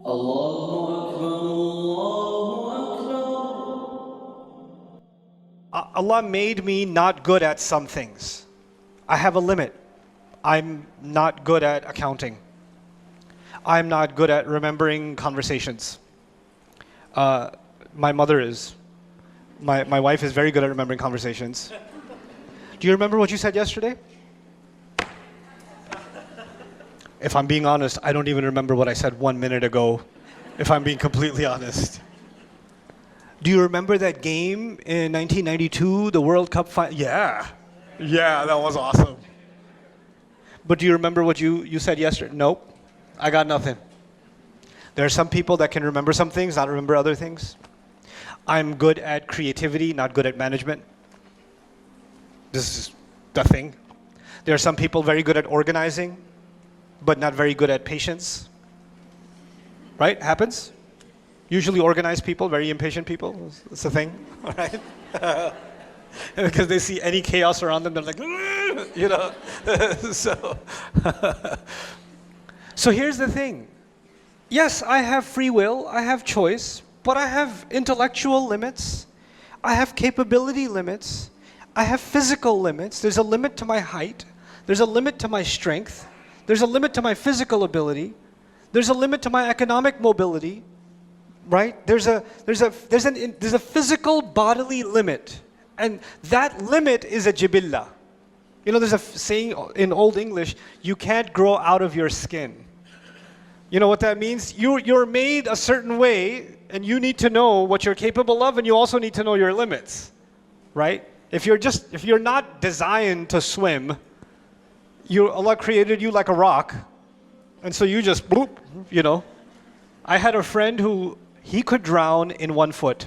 الله أكبر الله أكبر. Allah made me not good at some things. I have a limit. I'm not good at accounting. I'm not good at remembering conversations. My mother is. My wife is very good at remembering conversations. Do you remember what you said yesterday? If I'm being honest, I don't even remember what I said 1 minute ago, if I'm being completely honest. Do you remember that game in 1992, the World Cup final? Yeah, that was awesome. But do you remember what you said yesterday? Nope, I got nothing. There are some people that can remember some things, not remember other things. I'm good at creativity, not good at management. This is the thing. There are some people very good at organizing, but not very good at patience. Right? Happens. Usually organized people, very impatient people. It's a thing, all right? Because they see any chaos around them, they're like, you know. So here's the thing. Yes, I have free will, I have choice, but I have intellectual limits. I have capability limits. I have physical limits. There's a limit to my height. There's a limit to my strength. There's a limit to my physical ability. There's a limit to my economic mobility, right? There's a physical bodily limit, and that limit is a jibillah. You know, there's a saying in Old English: you can't grow out of your skin. You know what that means? You're made a certain way, and you need to know what you're capable of, and you also need to know your limits, right? If you're not designed to swim, Allah created you like a rock, and so you just bloop, you know. I had a friend who he could drown in 1 foot.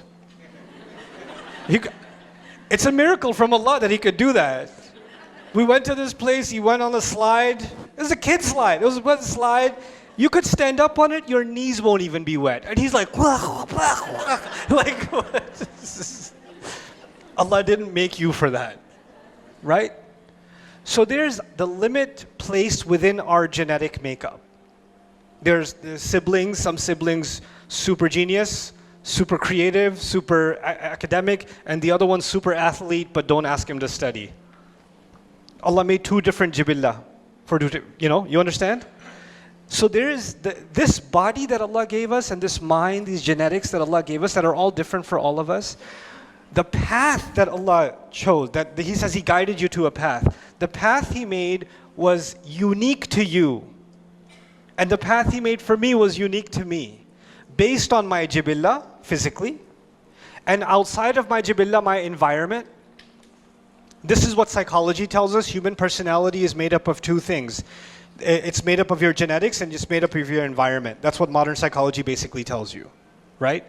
It's a miracle from Allah that he could do that. We went to this place, he went on a slide. It was a kid slide. It was a slide. You could stand up on it, your knees won't even be wet. And he's like, wah, wah, wah. Like, what? Allah didn't make you for that, right? So there's the limit placed within our genetic makeup. There's siblings, some siblings super genius, super creative, super academic, and the other one super athlete, but don't ask him to study. Allah made two different jibillah, you understand? So there is this body that Allah gave us, and this mind, these genetics that Allah gave us that are all different for all of us. The path that Allah chose, that He says He guided you to a path. The path He made was unique to you. And the path He made for me was unique to me. Based on my jibillah, physically, and outside of my jibillah, my environment. This is what psychology tells us. Human personality is made up of two things. It's made up of your genetics and it's made up of your environment. That's what modern psychology basically tells you, right?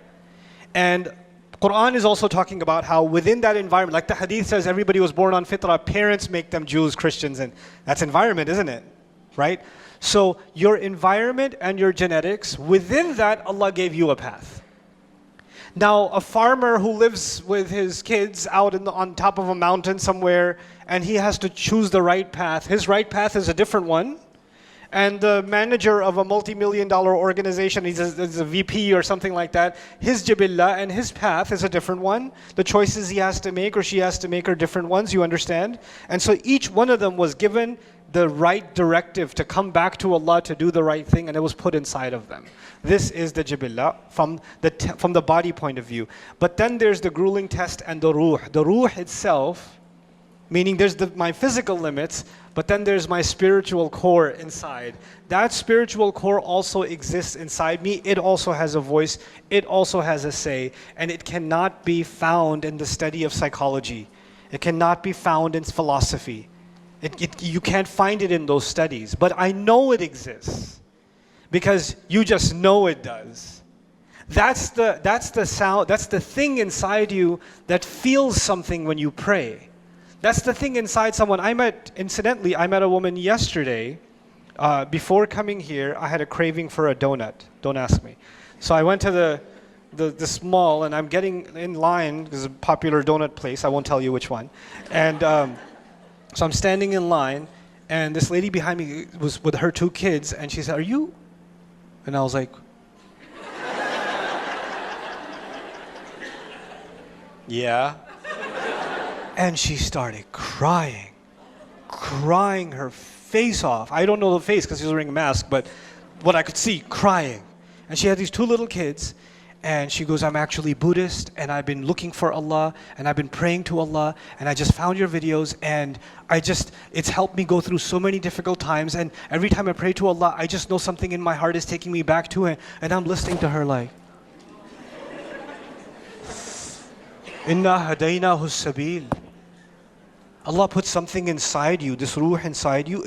And Quran is also talking about how within that environment, like the hadith says, everybody was born on fitrah, parents make them Jews, Christians, and that's environment, isn't it? Right? So your environment and your genetics, within that, Allah gave you a path. Now, a farmer who lives with his kids out on top of a mountain somewhere, and he has to choose the right path, his right path is a different one. And the manager of a multi-million-dollar organization, he's a VP or something like that, his jibillah and his path is a different one. The choices he has to make or she has to make are different ones, you understand? And so each one of them was given the right directive to come back to Allah to do the right thing, and it was put inside of them. This is the jibillah from the body point of view. But then there's the grueling test and the ruh. The ruh itself, meaning there's my physical limits, but then there's my spiritual core inside. That spiritual core also exists inside me. It also has a voice. It also has a say. And it cannot be found in the study of psychology. It cannot be found in philosophy. You can't find it in those studies. But I know it exists because you just know it does. That's the sound. That's the thing inside you that feels something when you pray. That's the thing inside someone. Incidentally, I met a woman yesterday. Before coming here, I had a craving for a donut. Don't ask me. So I went to this mall, and I'm getting in line. There's a popular donut place. I won't tell you which one. And so I'm standing in line, and this lady behind me was with her two kids, and she said, "Are you?" And I was like, Yeah. And she started crying her face off. I don't know the face because she was wearing a mask, but what I could see, crying. And she had these two little kids, and she goes, I'm actually Buddhist, and I've been looking for Allah, and I've been praying to Allah, and I just found your videos, and it's helped me go through so many difficult times, and every time I pray to Allah, I just know something in my heart is taking me back to it, and I'm listening to her like, Inna hadaynahu sabil. Allah put something inside you, this ruh inside you,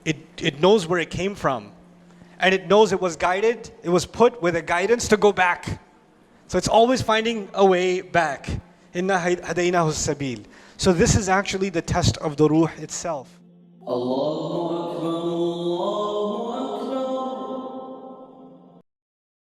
it knows where it came from. And it knows it was guided, it was put with a guidance to go back. So it's always finding a way back. Inna hadaynahu sabil. So this is actually the test of the ruh itself. Allahu Akbar.